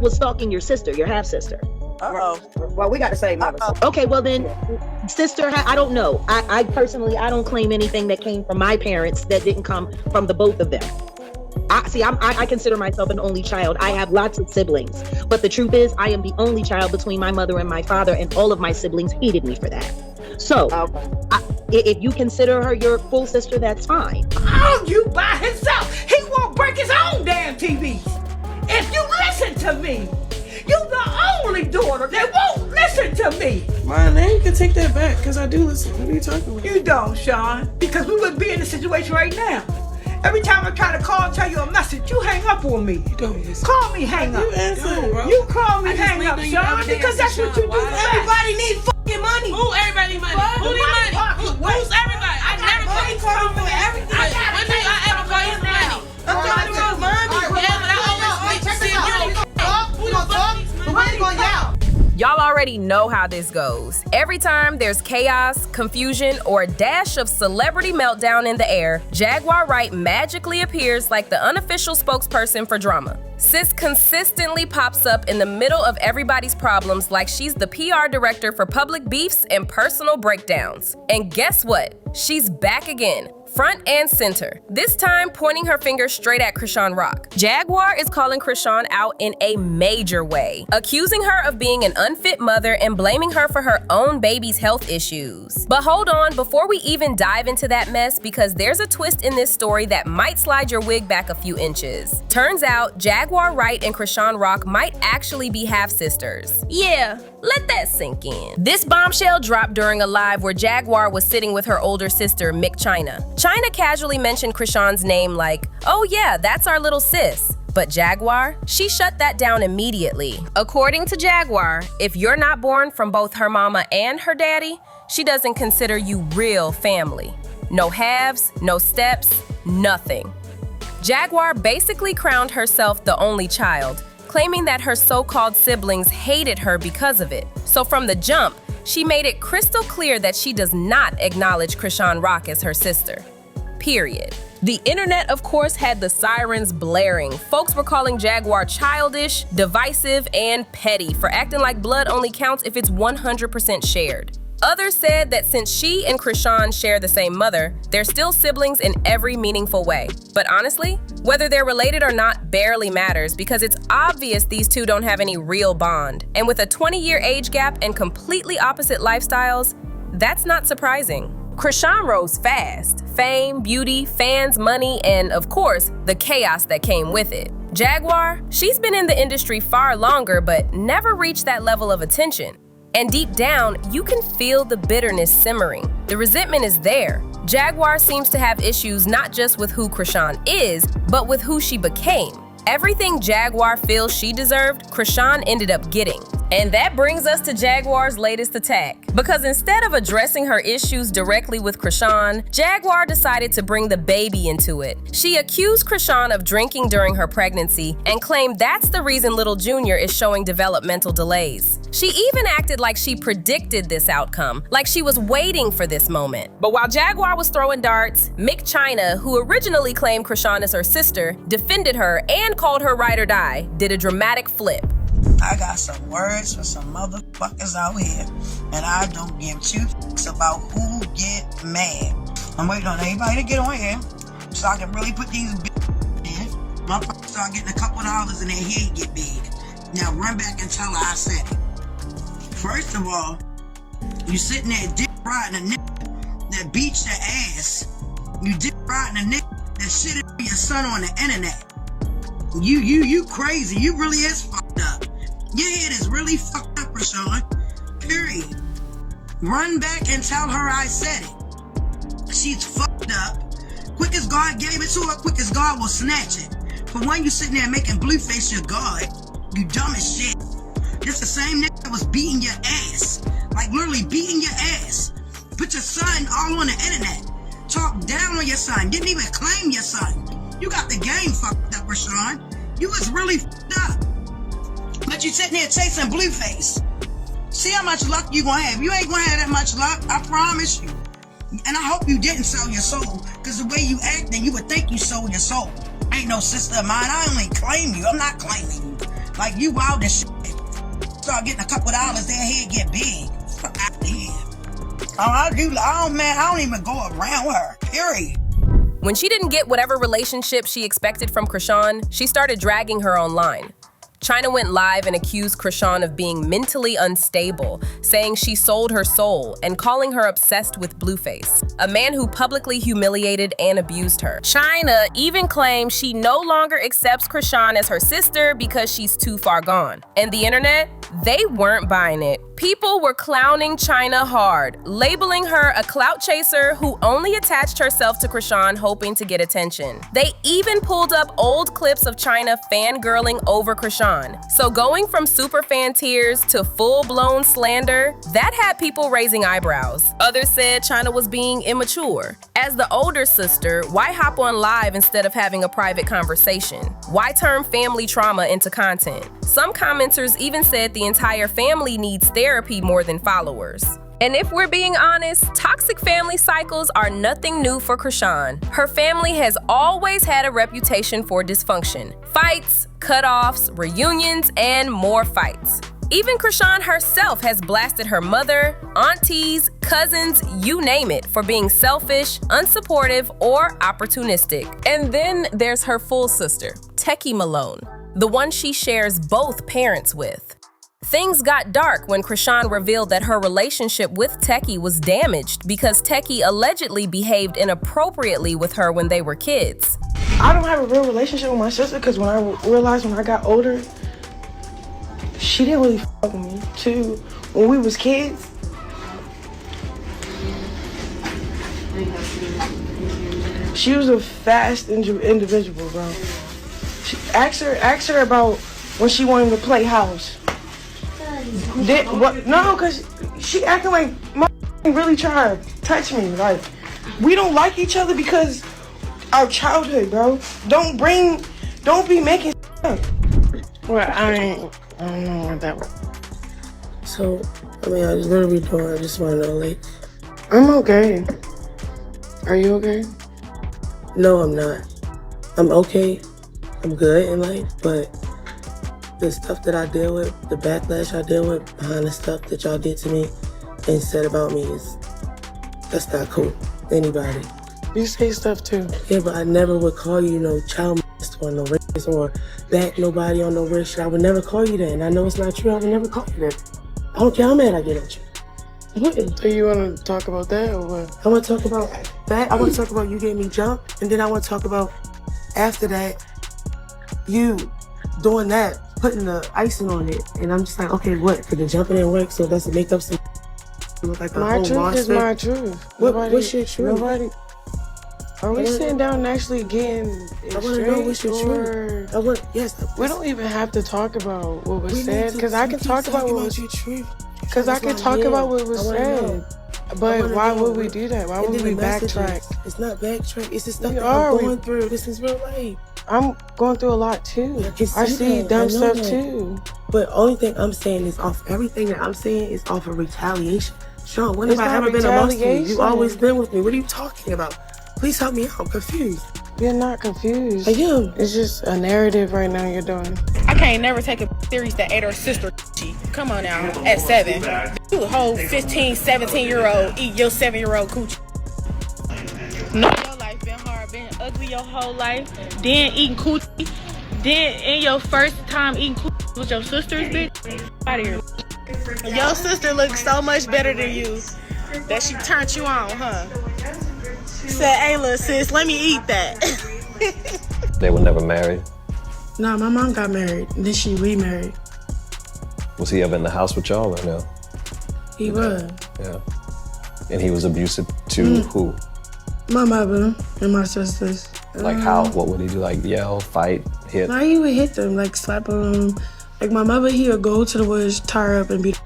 was stalking your sister, your half sister? Well, we got the same mother. Okay, well then, sister, I don't know. I personally, I don't claim anything that came from my parents that didn't come from the both of them. I consider myself an only child. I have lots of siblings, but the truth is, I am the only child between my mother and my father, and all of my siblings hated me for that. So, if you consider her your full sister, that's fine. Oh, you by himself. He won't break his own damn TVs. If you listen to me, you the only daughter that won't listen to me. Mine, you can take that back, because I do listen. What are you talking about? You don't, Sean, because we wouldn't be in this situation right now. Every time I try to call and tell you a message, you hang up on me. You don't listen. Call me hang up. You answer, bro. You call me hang up, Sean, because that's what you do. Everybody needs fucking money. Who everybody money? Who need money? Who's everybody? I never call you for everything. When did I ever call you for money? I'm talking about money. Yeah, but I always wait to see if you We gonna talk, but we ain't gonna yell. Y'all already know how this goes. Every time there's chaos, confusion, or a dash of celebrity meltdown in the air, Jaguar Wright magically appears like the unofficial spokesperson for drama. Sis consistently pops up in the middle of everybody's problems like she's the PR director for public beefs and personal breakdowns. And guess what? She's back again. Front and center, this time pointing her finger straight at Chrisean Rock. Jaguar is calling Chrisean out in a major way, accusing her of being an unfit mother and blaming her for her own baby's health issues. But hold on, before we even dive into that mess, because there's a twist in this story that might slide your wig back a few inches. Turns out, Jaguar Wright and Chrisean Rock might actually be half-sisters. Yeah, let that sink in. This bombshell dropped during a live where Jaguar was sitting with her older sister, Mick China. China casually mentioned Chrisean's name like, oh yeah, that's our little sis. But Jaguar, she shut that down immediately. According to Jaguar, if you're not born from both her mama and her daddy, she doesn't consider you real family. No halves, no steps, nothing. Jaguar basically crowned herself the only child, claiming that her so-called siblings hated her because of it. So from the jump, she made it crystal clear that she does not acknowledge Chrisean Rock as her sister. Period. The internet, of course, had the sirens blaring. Folks were calling Jaguar childish, divisive, and petty for acting like blood only counts if it's 100% shared. Others said that since she and Chrisean share the same mother, they're still siblings in every meaningful way. But honestly, whether they're related or not barely matters because it's obvious these two don't have any real bond. And with a 20-year age gap and completely opposite lifestyles, that's not surprising. Chrisean rose fast. Fame, beauty, fans, money, and of course, the chaos that came with it. Jaguar, she's been in the industry far longer but never reached that level of attention. And deep down, you can feel the bitterness simmering. The resentment is there. Jaguar seems to have issues not just with who Chrisean is, but with who she became. Everything Jaguar feels she deserved, Chrisean ended up getting. And that brings us to Jaguar's latest attack. Because instead of addressing her issues directly with Chrisean, Jaguar decided to bring the baby into it. She accused Chrisean of drinking during her pregnancy and claimed that's the reason little Junior is showing developmental delays. She even acted like she predicted this outcome, like she was waiting for this moment. But while Jaguar was throwing darts, Mick China, who originally claimed Chrisean as her sister, defended her and called her ride or die, did a dramatic flip. I got some words for some motherfuckers out here, and I don't give two fucks about who get mad. I'm waiting on everybody to get on here so I can really put these in. Motherfuckers start getting a couple dollars and their head get big. Now run back and tell her I said it. First of all, you sitting there dick riding a nigga that beat your ass. You dick riding a nigga that shitted on your son on the internet. You crazy. You really is fucked up. Your head is really fucked up, Chrisean. Period. Run back and tell her I said it. She's fucked up. Quick as God gave it to her, quick as God will snatch it. But when you sitting there making Blueface your God, you dumb as shit. It's the same nigga that was beating your ass. Like literally beating your ass. Put your son all on the internet. Talk down on your son. Didn't even claim your son. You got the game fucked up, Chrisean. You was really fucked up. But you sitting there chasing Blueface. See how much luck you gonna have. You ain't gonna have that much luck, I promise you. And I hope you didn't sell your soul, because the way you acting, you would think you sold your soul. Ain't no sister of mine, I only claim you. I'm not claiming you. Like Like, you wild as shit. Start getting a couple dollars, their head get big. Fuck out of here. I don't even go around her, period. When she didn't get whatever relationship she expected from Chrisean, she started dragging her online. China went live and accused Chrisean of being mentally unstable, saying she sold her soul and calling her obsessed with Blueface, a man who publicly humiliated and abused her. China even claimed she no longer accepts Chrisean as her sister because she's too far gone. And the internet, they weren't buying it. People were clowning China hard, labeling her a clout chaser who only attached herself to Chrisean hoping to get attention. They even pulled up old clips of China fangirling over Chrisean. So going from superfan tears to full-blown slander, that had people raising eyebrows. Others said China was being immature. As the older sister, why hop on live instead of having a private conversation? Why turn family trauma into content? Some commenters even said the entire family needs therapy more than followers. And if we're being honest, toxic family cycles are nothing new for Chrisean. Her family has always had a reputation for dysfunction. Fights, cutoffs, reunions, and more fights. Even Chrisean herself has blasted her mother, aunties, cousins, you name it, for being selfish, unsupportive, or opportunistic. And then there's her full sister, Techie Malone, the one she shares both parents with. Things got dark when Chrisean revealed that her relationship with Techie was damaged because Techie allegedly behaved inappropriately with her when they were kids. I don't have a real relationship with my sister because when I realized when I got older, she didn't really fuck with me. Too, when we was kids, she was a fast individual, bro. Ask her about when she wanted to play house. No, because she acting like my really trying to touch me. Like, we don't like each other because our childhood, bro. Don't be making up. Well, I don't know what that was. So, I mean, what are we doing? I just want to know, like... I'm okay. Are you okay? No, I'm not. I'm okay. I'm good in life, but the stuff that I deal with, the backlash I deal with behind the stuff that y'all did to me and said about me that's not cool. Anybody. You say stuff too. Yeah, but I never would call you no child molester or no rapist or back nobody on no weird shit. I would never call you that, and I know it's not true. I would never call you that. I don't care how mad I get at you. What? So you want to talk about that or what? I want to talk about that. I want to talk about you gave me jump, and then I want to talk about after that, you doing that, putting the icing on it, and I'm just like, okay, what? For the jumping didn't work, so let's make up some. Look like my truth is my truth. What's your truth? Nobody. Are we sitting down and actually getting it I want to know what's your truth. Yes. We don't even have to talk about what was said, because I can talk about what was. Because I can talk about what was said. But why would we do that? Why would we backtrack? It's not backtrack. It's the stuff that I'm going through. This is real life. I'm going through a lot too. I see dumb stuff too. But only thing I'm saying is everything that I'm saying is off of retaliation. Sean, when have I ever been amongst you? You've always been with me. What are you talking about? Please help me out. I'm confused. You're not confused. I am. It's just a narrative right now you're doing. I can't never take a serious that ate her sister. Come on now, at 7. You a whole 15, 17-year-old eat your 7-year-old coochie. No, your life been hard, been ugly your whole life. Then eating coochie. Then in your first time eating coochie with your sisters, bitch. Out of here. Your sister looks so much better than you that she turned you on, huh? Said, hey, little sis, let me eat that. They were never married? Nah, my mom got married, and then she remarried. Was he ever in the house with y'all or no? He was. Yeah. And he was abusive to who? My mother and my sisters. Like how? What would he do? Like yell, fight, hit? Nah, he would hit them, like slap them. Like my mother, he would go to the woods, tie her up, and beat.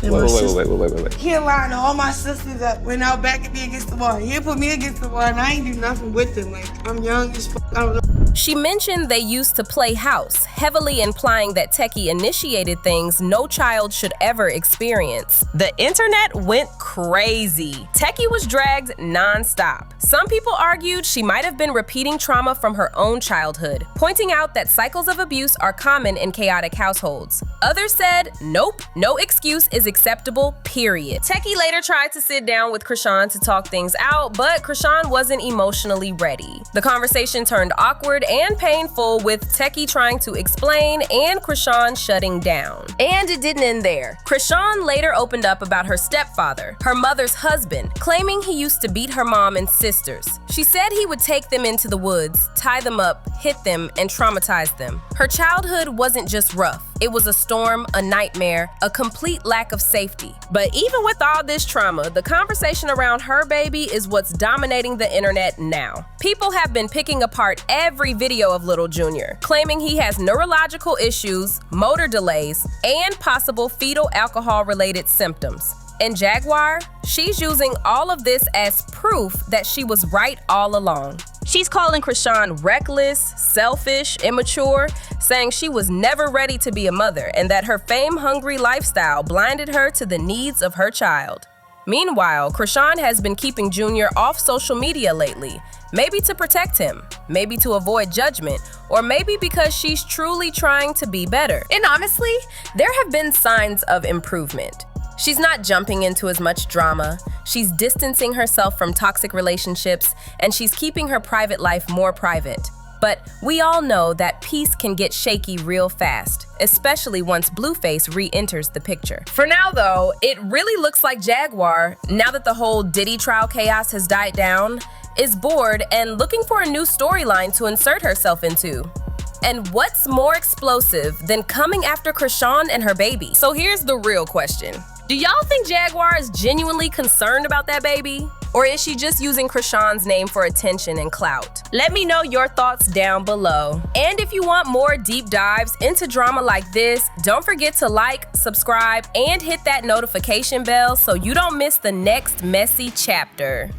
Wait. He'll line all my sisters up, went out back at me against the wall. He'll put me against the wall, and I ain't do nothing with them. Like, I'm young as fuck. I don't know. She mentioned they used to play house, heavily implying that Techie initiated things no child should ever experience. The internet went crazy. Techie was dragged non-stop. Some people argued she might have been repeating trauma from her own childhood, pointing out that cycles of abuse are common in chaotic households. Others said, nope, no excuse is acceptable, period. Techie later tried to sit down with Chrisean to talk things out, but Chrisean wasn't emotionally ready. The conversation turned awkward and painful, with Techie trying to explain and Chrisean shutting down. And it didn't end there. Chrisean later opened up about her stepfather, her mother's husband, claiming he used to beat her mom and sisters. She said he would take them into the woods, tie them up, hit them, and traumatize them. Her childhood wasn't just rough. It was a storm, a nightmare, a complete lack of safety. But even with all this trauma, the conversation around her baby is what's dominating the internet now. People have been picking apart every video of Little Junior, claiming he has neurological issues, motor delays, and possible fetal alcohol-related symptoms. And Jaguar, she's using all of this as proof that she was right all along. She's calling Chrisean reckless, selfish, immature, saying she was never ready to be a mother and that her fame-hungry lifestyle blinded her to the needs of her child. Meanwhile, Chrisean has been keeping Junior off social media lately, maybe to protect him, maybe to avoid judgment, or maybe because she's truly trying to be better. And honestly, there have been signs of improvement. She's not jumping into as much drama, she's distancing herself from toxic relationships, and she's keeping her private life more private. But we all know that peace can get shaky real fast, especially once Blueface re-enters the picture. For now though, it really looks like Jaguar, now that the whole Diddy trial chaos has died down, is bored and looking for a new storyline to insert herself into. And what's more explosive than coming after Chrisean and her baby? So here's the real question. Do y'all think Jaguar is genuinely concerned about that baby? Or is she just using Chrisean's name for attention and clout? Let me know your thoughts down below. And if you want more deep dives into drama like this, don't forget to like, subscribe, and hit that notification bell so you don't miss the next messy chapter.